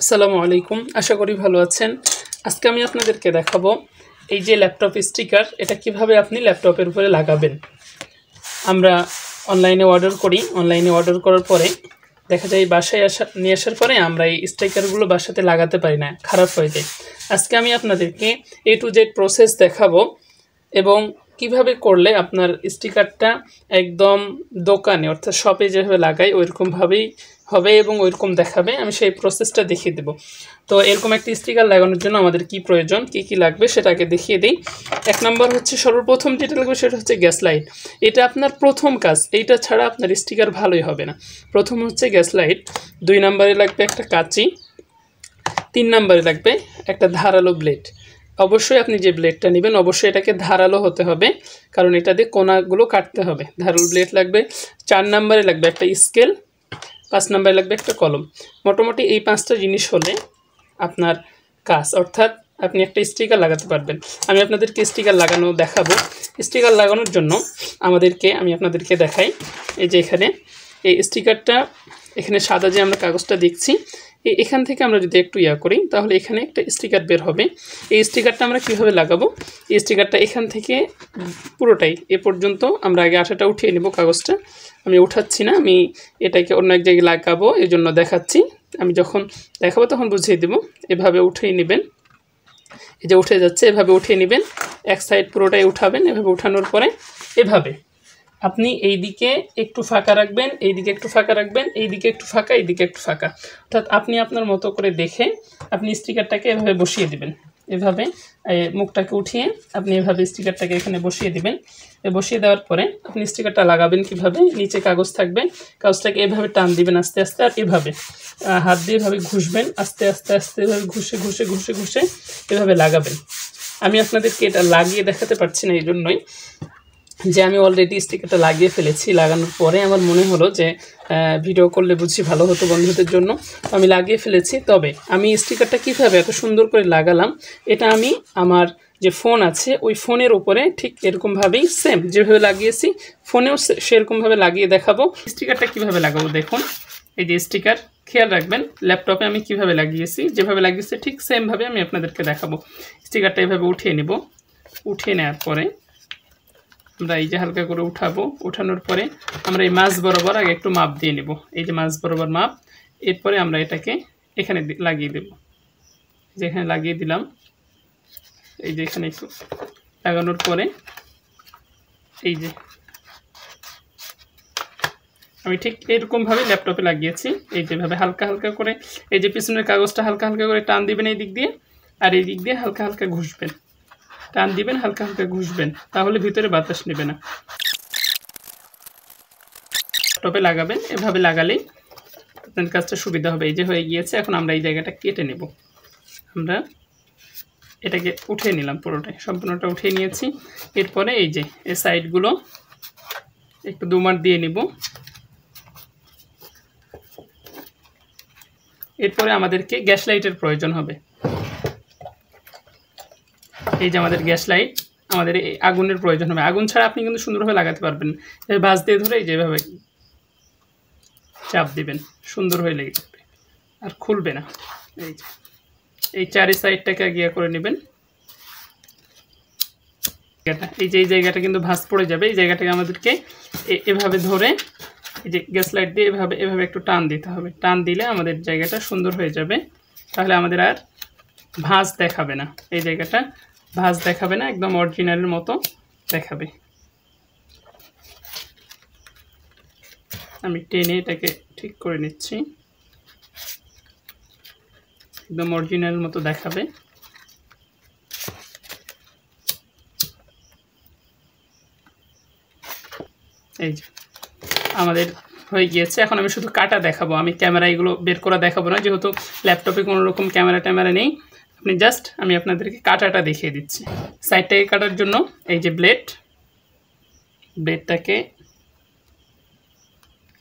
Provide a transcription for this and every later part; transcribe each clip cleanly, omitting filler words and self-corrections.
আসসালামু আলাইকুম, আশা করি ভালো আছেন। আজকে আমি আপনাদেরকে দেখাবো এই যে ল্যাপটপ স্টিকার, এটা কিভাবে আপনি ল্যাপটপের উপরে লাগাবেন। আমরা অনলাইনে অর্ডার করি, অনলাইনে অর্ডার করার পরে দেখা যায় বাসায় নিয়ে আসার পরে আমরা এই স্টিকারগুলো বাসাতে লাগাতে পারি না, খারাপ হয়ে যায়। আজকে আমি আপনাদেরকে A to Z প্রসেস দেখাবো এবং কিভাবে করলে আপনার স্টিকারটা একদম দোকানে অর্থাৎ শপে যেভাবে লাগাই ওইরকমভাবেই হবে এবং ওইরকম দেখাবে। আমি সেই প্রসেসটা দেখিয়ে দেব। তো এরকম একটা স্টিকার লাগানোর জন্য আমাদের কি প্রয়োজন, কি লাগবে সেটাকে দেখিয়ে দিই। এক নম্বর হচ্ছে, সর্বপ্রথম যেটা লাগবে সেটা হচ্ছে গ্যাস লাইট। এটা আপনার প্রথম কাজ, এইটা ছাড়া আপনার স্টিকার ভালোই হবে না। প্রথম হচ্ছে গ্যাস লাইট, 2 নম্বরে লাগবে একটা কাঁচি, 3 নম্বরে লাগবে একটা ধারালো ব্লেড। অবশ্যই আপনি যে ব্লেডটা নেবেন অবশ্যই এটাকে ধারালো হতে হবে, কারণ এটা দিয়ে কোনাগুলো কাটতে হবে। ধারালো ব্লেড লাগবে। 4 নম্বরে লাগবে একটা স্কেল, 5 নম্বরে লাগবে একটা কলম। মোটামুটি এই 5টা জিনিস হলে আপনার কাজ, অর্থাৎ আপনি একটা স্টিকার লাগাতে পারবেন। আমি আপনাদেরকে স্টিকার লাগানো দেখাবো। স্টিকার লাগানোর জন্য আমি আপনাদেরকে দেখাই। এই যে এখানে এই স্টিকারটা, এখানে সাদা যে আমরা কাগজটা দেখছি, এখান থেকে আমরা যদি একটু করি তাহলে এখানে একটা স্টিকার বের হবে। এই স্টিকারটা আমরা কিভাবে লাগাবো, এই স্টিকারটা এখান থেকে পুরোটাই এ পর্যন্ত আমরা আগে আঠাটা উঠিয়ে নেব। কাগজটা আমি উঠাচ্ছি না, আমি এটাকে অন্য এক জায়গায় লাগাবো, এই জন্য দেখাচ্ছি। আমি যখন দেখাবো তখন বুঝিয়ে দেবো। এভাবে উঠিয়ে নেবেন, এই যে উঠে যাচ্ছে, এভাবে উঠিয়ে নেবেন। এক সাইড পুরোটাই উঠাবেন। এভাবে উঠানোর পরে এভাবে আপনি এই দিকে একটু ফাঁকা রাখবেন, এই দিকে একটু ফাঁকা রাখবেন, এই দিকে একটু ফাঁকা, এই দিকে একটু ফাঁকা। অর্থাৎ আপনি আপনার মতো করে দেখে আপনি স্টিকারটাকে এভাবে বসিয়ে দিবেন। এভাবে মুখটাকে উঠিয়ে আপনি এভাবে স্টিকারটাকে এখানে বসিয়ে দিবেন। বসিয়ে দেওয়ার পরে আপনি স্টিকারটা লাগাবেন কিভাবে, নিচে কাগজ থাকবে, কাগজটাকে এভাবে টান দিবেন আস্তে আস্তে, আর এভাবে হাত দিয়ে এভাবে ঘুষবেন আস্তে আস্তে আস্তে, এভাবে ঘুষে ঘুষে ঘুষে ঘুষে এভাবে লাগাবেন। আমি আপনাদেরকে এটা লাগিয়ে দেখাতে পারছি না, এই জন্যই যে আমি অলরেডি স্টিকারটা লাগিয়ে ফেলেছি। লাগানোর পরে আমার মনে হলো যে ভিডিও করলে বুঝি ভালো হতো বন্ধুদের জন্য, আমি লাগিয়ে ফেলেছি। তবে আমি স্টিকারটা কীভাবে এত সুন্দর করে লাগালাম, এটা আমি আমার যে ফোন আছে ওই ফোনের উপরে ঠিক এরকমভাবেই সেম যেভাবে লাগিয়েছি ফোনেও সেরকমভাবে লাগিয়ে দেখাবো। স্টিকারটা কিভাবে লাগাবো দেখুন। এই যে স্টিকার, খেয়াল রাখবেন ল্যাপটপে আমি কিভাবে লাগিয়েছি, যেভাবে লাগিয়েছি ঠিক সেমভাবে আমি আপনাদেরকে দেখাবো। স্টিকারটা এভাবে উঠিয়ে নেব। উঠিয়ে নেওয়ার পরে আমরা এই যে হালকা করে উঠাবো। উঠানোর পরে আমরা এই মাছ বরাবর আগে একটু মাপ দিয়ে নেব। এই যে মাছ বরাবর মাপ, এরপরে আমরা এটাকে এখানে লাগিয়ে দেব। যেখানে লাগিয়ে দিলাম, এই যে এখানে একটু লাগানোর পরে এই যে আমি ঠিক এরকমভাবে ল্যাপটপে লাগিয়েছি। এই যেভাবে হালকা হালকা করে, এই যে পিছনের কাগজটা হালকা হালকা করে টান দিবেন এই দিক দিয়ে, আর এই দিক দিয়ে হালকা হালকা ঘুষবেন, টান দিবেন, হালকা হালকা ঘুষবেন, তাহলে ভিতরে বাতাস নেবে না। ল্যাপটপে লাগাবেন, এভাবে লাগালেই আপনার কাজটা সুবিধা হবে। এই যে হয়ে গিয়েছে। এখন আমরা এই জায়গাটা কেটে নেব। আমরা এটাকে উঠিয়ে নিলাম, পুরোটাই সম্পূর্ণটা উঠিয়ে নিয়েছি। এরপরে এই যে এই সাইডগুলো একটু দুমার দিয়ে নিব। এরপরে আমাদেরকে গ্যাস লাইটের প্রয়োজন হবে। এই যে আমাদের গ্যাস লাইট, আমাদের এই আগুনের প্রয়োজন হবে। আগুন ছাড়া আপনি কিন্তু সুন্দরভাবে লাগাতে পারবেন। ভাঁজ দিয়ে ধরে এই যেভাবে চাপ দিবেন, সুন্দর হয়ে লেগে যাবে আর খুলবে না। এই যে এই চারি সাইডটাকে গিয়া করে নেবেন। এই যে এই জায়গাটা কিন্তু ভাঁজ পড়ে যাবে। এই জায়গাটাকে আমাদেরকে এভাবে ধরে এই যে গ্যাস লাইট দিয়ে এভাবে এভাবে একটু টান দিতে হবে। টান দিলে আমাদের জায়গাটা সুন্দর হয়ে যাবে, তাহলে আমাদের আর ভাঁজ দেখাবে না। এই জায়গাটা ভাঁজ দেখাবে না, একদম অরিজিনালের মতো দেখাবে। আমি টেনে এটাকে ঠিক করে নিচ্ছি, একদম অরিজিনাল মতো দেখাবে। এই যে আমাদের হয়ে গিয়েছে। এখন আমি শুধু কাটা দেখাবো, আমি ক্যামেরা এগুলো বের করা দেখাবো না, যেহেতু ল্যাপটপে কোনো রকম ক্যামেরা নেই। আপনি জাস্ট আমি আপনাদেরকে কাটাটা দেখিয়ে দিচ্ছি। সাইডটাকে কাটার জন্য এই যে ব্লেডটাকে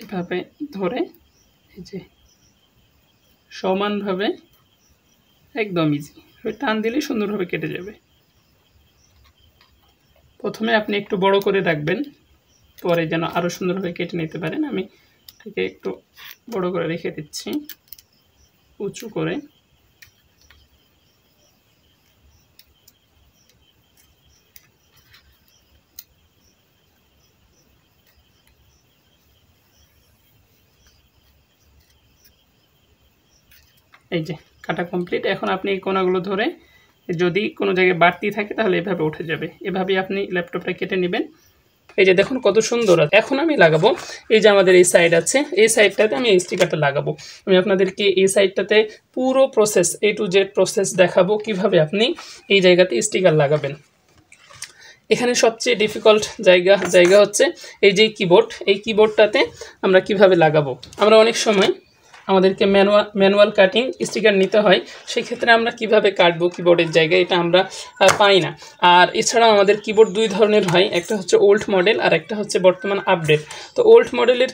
এভাবে ধরে এই যে সমানভাবে একদম ইজি টান দিলে সুন্দরভাবে কেটে যাবে। প্রথমে আপনি একটু বড় করে রাখবেন, পরে যেন আরও সুন্দরভাবে কেটে নিতে পারেন। আমি এটাকে একটু বড় করে রেখে দিচ্ছি। উঁচু করে এই যে কাটা কমপ্লিট। এখন আপনি এই কোণাগুলো ধরে যদি কোনো জায়গায় বাড়তি থাকে তাহলে এভাবে উঠে যাবে। এভাবেই আপনি ল্যাপটপটা কেটে নেবেন। এই যে দেখুন কত সুন্দর আছে। এখন আমি লাগাবো এই যে আমাদের এই সাইড আছে, এই সাইডটাতে আমি এই স্টিকারটা লাগাবো। আমি আপনাদেরকে এই সাইডটাতে পুরো process A to Z process দেখাবো কিভাবে আপনি এই জায়গাতে স্টিকার লাগাবেন। এখানে সবচেয়ে ডিফিকাল্ট জায়গা হচ্ছে এই যে কিবোর্ড, এই কিবোর্ডটাতে আমরা কিভাবে লাগাবো। আমরা অনেক সময় আমাদেরকে ম্যানুয়াল কাটিং স্টিকার নিতে হয়, সেক্ষেত্রে আমরা কিভাবে কাটবো কিবোর্ডের জায়গায় এটা আমরা পাই না। আর এছাড়াও আমাদের কিবোর্ড দুই ধরনের হয়, একটা হচ্ছে ওল্ড মডেল আর একটা হচ্ছে বর্তমান আপডেট। তো ওল্ড মডেলের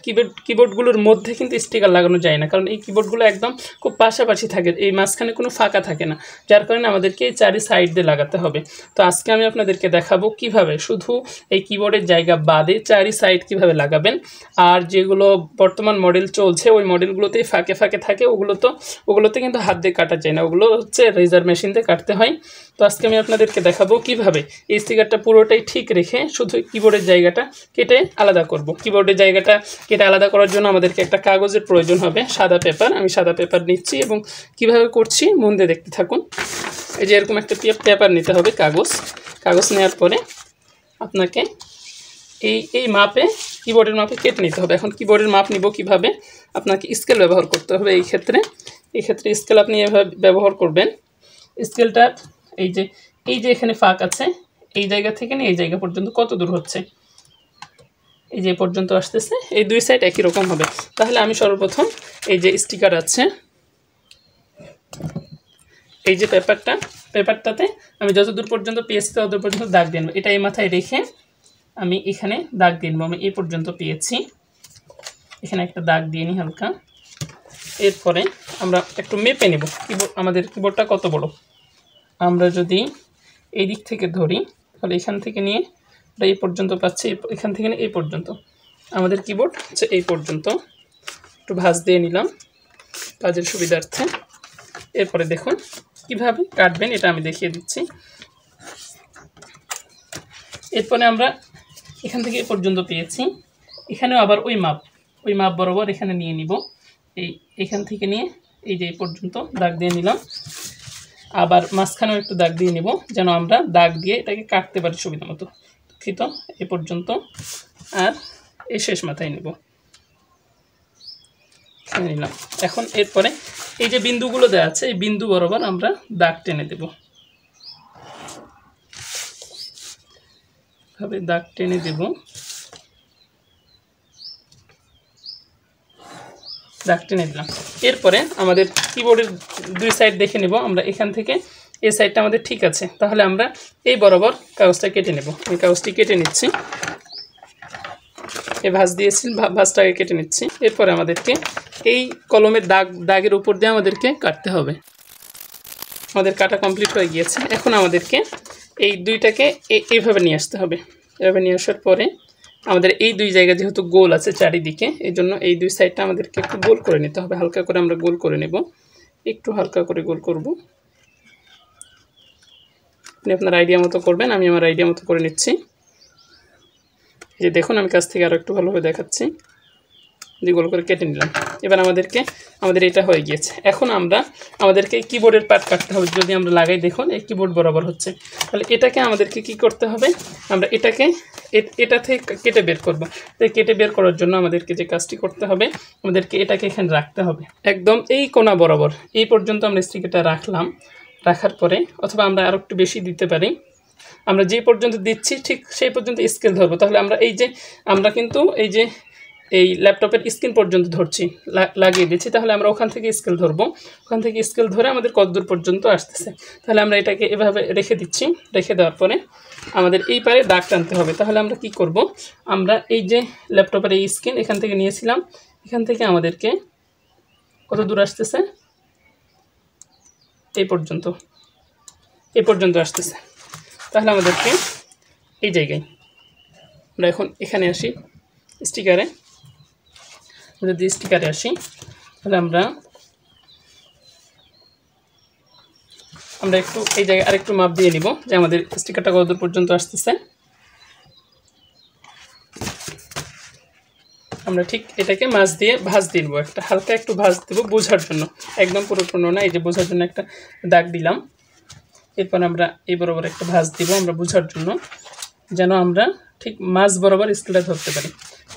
কিবোর্ডগুলোর মধ্যে কিন্তু স্টিকার লাগানো যায় না, কারণ এই কিবোর্ডগুলো একদম খুব পাশাপাশি থাকে, এই মাঝখানে কোনো ফাঁকা থাকে না, যার কারণে আমাদেরকে এই চারি সাইড দিয়ে লাগাতে হবে। তো আজকে আমি আপনাদেরকে দেখাবো কিভাবে শুধু এই কিবোর্ডের জায়গা বাদে চারি সাইড কিভাবে লাগাবেন। আর যেগুলো বর্তমান মডেল চলছে ওই মডেলগুলোতেই ফাঁকে থাকে, ওগুলোতে কিন্তু হাত দিয়ে কাটা যায় না, ওগুলো হচ্ছে রেজার মেশিন দিয়ে কাটতে হয়। তো আজকে আমি আপনাদেরকে দেখাবো কিভাবে এই স্টিকারটা পুরোটাই ঠিক রেখে শুধু কিবোর্ডের জায়গাটা কেটে আলাদা করব। কিবোর্ডের জায়গাটা কেটে আলাদা করার জন্য আমাদেরকে একটা কাগজের প্রয়োজন হবে, সাদা পেপার। আমি সাদা পেপার নিচ্ছি এবং কিভাবে করছি মন দিয়ে দেখতে থাকুন। এই যে এরকম একটা পেপার নিতে হবে, কাগজ নেওয়ার পরে আপনাকে এই মাপে কিবোর্ডের মাপে কেটে নিতে হবে। এখন কিবোর্ডের মাপ নিব কিভাবে, আপনাকে স্কেল ব্যবহার করতে হবে। এই ক্ষেত্রে স্কেল আপনি এভাবে ব্যবহার করবেন। স্কেলটা এই যে এখানে ফাঁক আছে, এই জায়গা থেকে নিয়ে এই জায়গা পর্যন্ত কত দূর হচ্ছে, এই যে পর্যন্ত আসতেছে, এই দুই সাইড একই রকম হবে। তাহলে আমি সর্বপ্রথম এই যে স্টিকার আছে, এই যে পেপারটাতে আমি যত দূর পর্যন্ত পেয়েছি তত দূর পর্যন্ত দাগ দিয়ে নেব। এটা এই মাথায় রেখে আমি এখানে দাগ দিয়ে নেব। আমি এই পর্যন্ত পেয়েছি, এখানে একটা দাগ দিয়ে নিই হালকা। এরপরে আমরা একটু মেপে নেব আমাদের কিবোর্ডটা কত বড়। আমরা যদি এই দিক থেকে ধরি তাহলে এখান থেকে নিয়ে এই পর্যন্ত পাচ্ছি, এখান থেকে নিয়ে এই পর্যন্ত আমাদের কিবোর্ড হচ্ছে এই পর্যন্ত। একটু ভাঁজ দিয়ে নিলাম কাজের সুবিধার্থে। এরপরে দেখুন কিভাবে কাটবেন এটা আমি দেখিয়ে দিচ্ছি। এরপরে আমরা এখান থেকে এই পর্যন্ত পেয়েছি, এখানেও আবার ওই মাপ বরাবর এখানে নিয়ে নিব। এখান থেকে নিয়ে এই যে এই পর্যন্ত দাগ দিয়ে নিলাম। আবার মাঝখানেও একটু দাগ দিয়ে নিব, যেন আমরা দাগ দিয়ে এটাকে কাটতে পারি সুবিধা মতো। দুঃখিত, এই পর্যন্ত। আর এই শেষ মাথায় নিব, এখানে নিলাম। এখন এরপরে এই যে বিন্দুগুলো দেওয়া আছে, এই বিন্দু বরাবর আমরা দাগ টেনে দেব। ভাবে দাগ টেনে দেব, দাগ টেনে দিলাম। এরপরে আমাদের কিবোর্ডের দুই সাইড দেখে নেব আমরা। এখান থেকে এই সাইডটা আমাদের ঠিক আছে, তাহলে আমরা এই বরাবর কাগজটা কেটে নেব। আমি কাগজটি কেটে নিচ্ছি, এই ভাঁজ দিয়েছি, ভাঁজটাকে কেটে নিচ্ছি। এরপরে আমাদেরকে এই কলমের দাগের উপর দিয়ে আমাদেরকে কাটতে হবে। আমাদের কাটা কমপ্লিট হয়ে গিয়েছে। এখন আমাদেরকে এই দুইটাকে এইভাবে নিয়ে আসতে হবে। এভাবে নিয়ে আসার পরে আমাদের এই দুই জায়গা যেহেতু গোল আছে চারিদিকে, এই জন্য এই দুই সাইডটা আমাদেরকে একটু গোল করে নিতে হবে। হালকা করে আমরা গোল করে নেব, একটু হালকা করে গোল করব। আপনি আপনার আইডিয়া মতো করবেন, আমি আমার আইডিয়া মতো করে নিচ্ছি। এই যে দেখুন আমি কাছ থেকে আরও একটু ভালোভাবে দেখাচ্ছি। যে গোল করে কেটে নিলাম। এবার আমাদের এটা হয়ে গিয়েছে। এখন আমাদেরকে কিবোর্ডের পার্ট কাটতে হবে। যদি আমরা লাগাই দেখুন এই কিবোর্ড বরাবর হচ্ছে, তাহলে এটাকে আমাদেরকে কি করতে হবে, আমরা এটা থেকে কেটে বের করব। তাই কেটে বের করার জন্য আমাদেরকে যে কাজটি করতে হবে, আমাদেরকে এটাকে এখানে রাখতে হবে একদম এই কোণা বরাবর। এই পর্যন্ত আমরা স্টিকারটা রাখার পরে, অথবা আমরা আরও একটু বেশি দিতে পারি। আমরা যে পর্যন্ত দিচ্ছি ঠিক সেই পর্যন্ত স্কেল ধরবো। তাহলে আমরা কিন্তু এই ল্যাপটপের স্ক্রিন পর্যন্ত ধরছি, লাগিয়ে দিচ্ছি। তাহলে আমরা ওখান থেকে স্কেল ধরবো, ওখান থেকে স্কেল ধরে আমাদের কতদূর পর্যন্ত আসতেছে। তাহলে আমরা এটাকে এভাবে রেখে দিচ্ছি। রেখে দেওয়ার পরে আমাদের এই পারে দাগ টানতে হবে। তাহলে আমরা কি করব, আমরা এই যে ল্যাপটপের এই স্ক্রিন এখান থেকে নিয়েছিলাম, এখান থেকে আমাদেরকে কত দূর আসতেছে, এই পর্যন্ত আসতেছে। তাহলে আমাদেরকে এই জায়গায় আমরা এখন এখানে আসি স্টিকারে, যদি স্টিকারে আসি তাহলে আমরা আমরা একটু এই জায়গায় আরেকটু মাপ দিয়ে নিব যে আমাদের স্টিকারটা কতদূর পর্যন্ত আসতেছে। আমরা ঠিক এটাকে মাছ দিয়ে ভাঁজ দিয়ে নেব, একটা হালকা একটু ভাঁজ দেবো বোঝার জন্য, একদম পুরোপূর্ণ না। এই যে বোঝার জন্য একটা দাগ দিলাম। এরপর আমরা এই বরাবর একটা ভাঁজ দিব আমরা বোঝার জন্য, যেন আমরা ঠিক মাছ বরাবর স্কেলটা ধরতে পারি।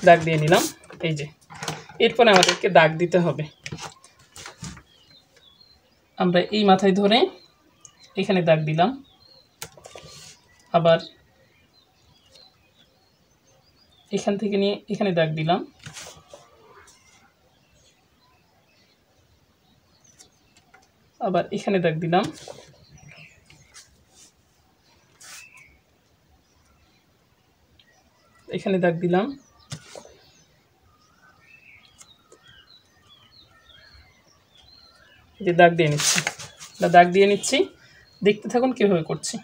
দাগ দিয়ে নিলাম এই যে। এরপর আমাদেরকে দাগ দিতে হবে। আমরা এই মাথায় ধরে এখানে দাগ দিলাম, আবার এখান থেকে নিয়ে এখানে দাগ দিলাম, আবার এখানে দাগ দিলাম, এখানে দাগ দিলাম, এই যে দাগ দিয়ে নিচ্ছি। দাগ দিয়ে নিচ্ছি, দেখতে থাকুন কীভাবে করছি।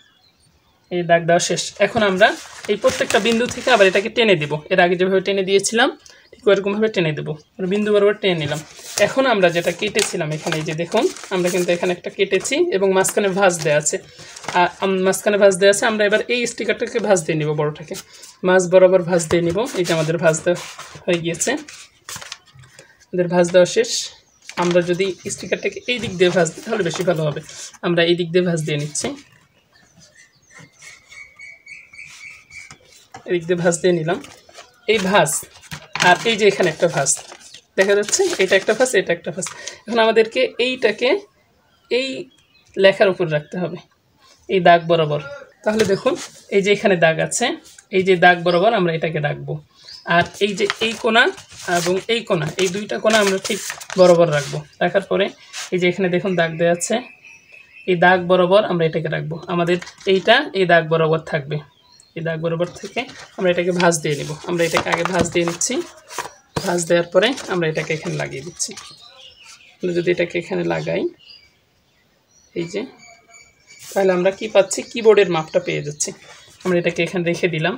এই দাগ দেওয়া শেষ। এখন আমরা এই প্রত্যেকটা বিন্দু থেকে আবার এটাকে টেনে দেব। এর আগে যেভাবে টেনে দিয়েছিলাম ঠিক ওরকমভাবে টেনে দেবো। বিন্দু বরাবর টেনে নিলাম। এখন আমরা যেটা কেটেছিলাম এখানে, এই যে দেখুন আমরা কিন্তু এখানে একটা কেটেছি এবং মাঝখানে ভাঁজ দেওয়া আছে। মাঝখানে ভাঁজ দেওয়া আছে। আমরা এবার এই স্টিকারটাকে ভাঁজ দিয়ে নিব, বড়টাকে মাছ বরাবর ভাঁজ দিয়ে নিব। এই যে আমাদের ভাঁজ দেওয়া হয়ে গিয়েছে, আমাদের ভাঁজ দেওয়া শেষ। আমরা যদি স্টিকারটাকে এই দিক দিয়ে ভাঁজ দিই তাহলে বেশি ভালো হবে। আমরা এই দিক দিয়ে ভাঁজ দিয়ে নিচ্ছি, এদিক দিয়ে ভাঁজ দিয়ে নিলাম। এই ভাঁজ আর এই যে এখানে একটা ভাঁজ দেখা যাচ্ছে, এটা একটা ভাঁজ, এটা একটা ভাঁজ। এখন আমাদেরকে এইটাকে এই লেখার উপর রাখতে হবে, এই দাগ বরাবর। তাহলে দেখুন এই যে এখানে দাগ আছে, এই যে দাগ বরাবর আমরা এটাকে রাখবো। আর এই যে এই কোণা এবং এই কোণা, এই দুইটা কোণা আমরা ঠিক বরাবর রাখবো। রাখার পরে এই যে এখানে দেখুন দাগ দেওয়া আছে, এই দাগ বরাবর আমরা এটাকে রাখবো। আমাদের এইটা এই দাগ বরাবর থাকবে। এই দাগ বরাবর থেকে আমরা এটাকে ভাঁজ দিয়ে নেব। আমরা এটাকে আগে ভাঁজ দিয়ে নিচ্ছি। ভাঁজ দেওয়ার পরে আমরা এটাকে এখানে লাগিয়ে দিচ্ছি। যদি এটাকে এখানে লাগাই এই যে, তাহলে আমরা কি পাচ্ছি, কিবোর্ডের মাপটা পেয়ে যাচ্ছি। আমরা এটাকে এখানে রেখে দিলাম।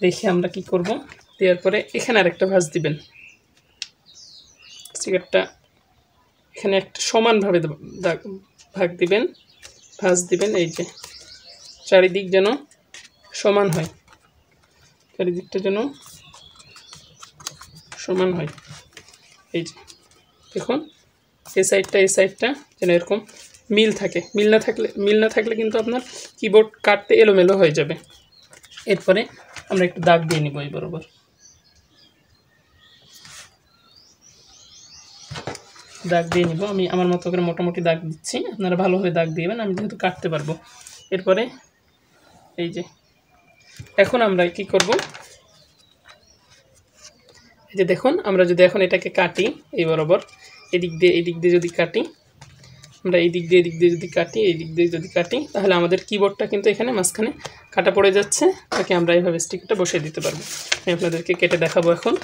রেখে আমরা কি করব, দেওয়ার পরে এখানে আরেকটা ভাঁজ দিবেন। স্টিকারটা এখানে একটা সমানভাবে ভাগ দিবেন, ভাঁজ দিবেন। এই যে চারিদিক যেন সমান হয়, চারিদিকটা যেন সমান হয়। এই যে দেখুন এই সাইডটা যেন এরকম মিল থাকে। মিল না থাকলে কিন্তু আপনার কিবোর্ড কাটতে এলোমেলো হয়ে যাবে। এরপরে আমরা একটু দাগ দিয়ে নিব এই বরাবর। দাগ দিয়ে নিব। আমি আমার মতো করে মোটামুটি দাগ দিচ্ছি, আপনারা ভালোভাবে দাগ দিবেন, আমি যেহেতু কাটতে পারবো। এরপরে এই যে এখন আমরা কি করব, এই যে দেখুন আমরা যদি এখন এটাকে কাটি এই বরাবর, এদিক দিয়ে যদি কাটি, আমরা এই দিক দিয়ে যদি কাটি, এই দিক দিয়ে যদি কাটি, তাহলে আমাদের কিবোর্ডটা কিন্তু এখানে মাঝখানে কাটা পড়ে যাচ্ছে। তাকে আমরা এইভাবে স্টিকারটা বসিয়ে দিতে পারবো। আমি আপনাদেরকে কেটে দেখাবো। এখন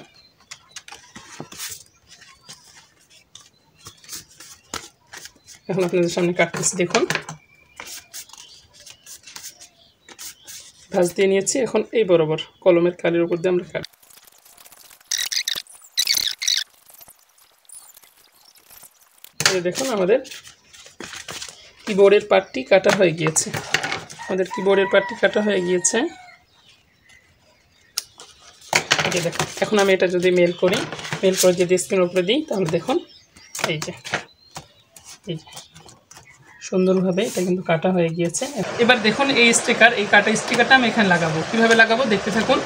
আপনাদের সামনে কাটতেছি। দেখুন ভাঁজ দিয়ে নিয়েছি। এখন এই বরাবর কলমের কালির উপর দিয়ে আমরা কাটি। দেখুন আমাদের কিবোর্ডের পার্টটি কাটা হয়ে গিয়েছে। দেখুন এখন আমি এটা যদি মেল করে যদি স্ক্রিনের উপরে দিই, তাহলে দেখুন এই যে সুন্দরভাবে এটা কিন্তু কাটা হয়ে গিয়েছে। এবার দেখুন এই কাটা স্টিকারটা আমি এখানে লাগাবো। কীভাবে লাগাবো দেখতে থাকুন।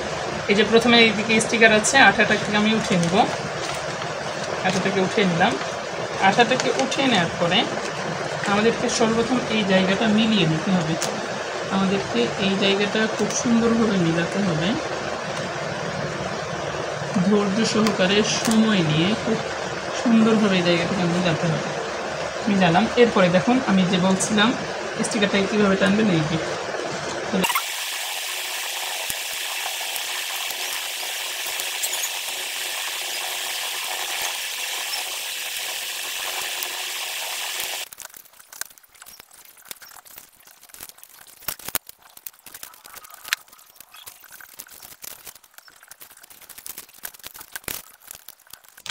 এই যে প্রথমে এইদিকে স্টিকার আছে, আঠাটা থেকে আমি উঠিয়ে নিব। আঠাটাকে উঠিয়ে নিলাম। আঠাটাকে উঠিয়ে নেওয়ার পরে আমাদেরকে সর্বপ্রথম এই জায়গাটা মিলিয়ে নিতে হবে। আমাদেরকে এই জায়গাটা খুব সুন্দরভাবে মিলাতে হবে, ধৈর্য সহকারে সময় নিয়ে খুব সুন্দরভাবে এই জায়গাটাকে মিলাতে হবে। মিলালাম। এরপরে দেখুন আমি যে বলছিলাম স্টিকারটাকে কীভাবে টানবেন, এই যে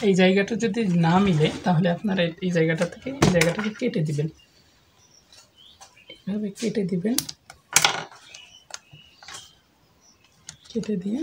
এই জায়গাটা যদি না মিলে তাহলে আপনারা এই জায়গাটাকে কেটে দিবেন। এভাবে কেটে দিবেন, কেটে দিয়ে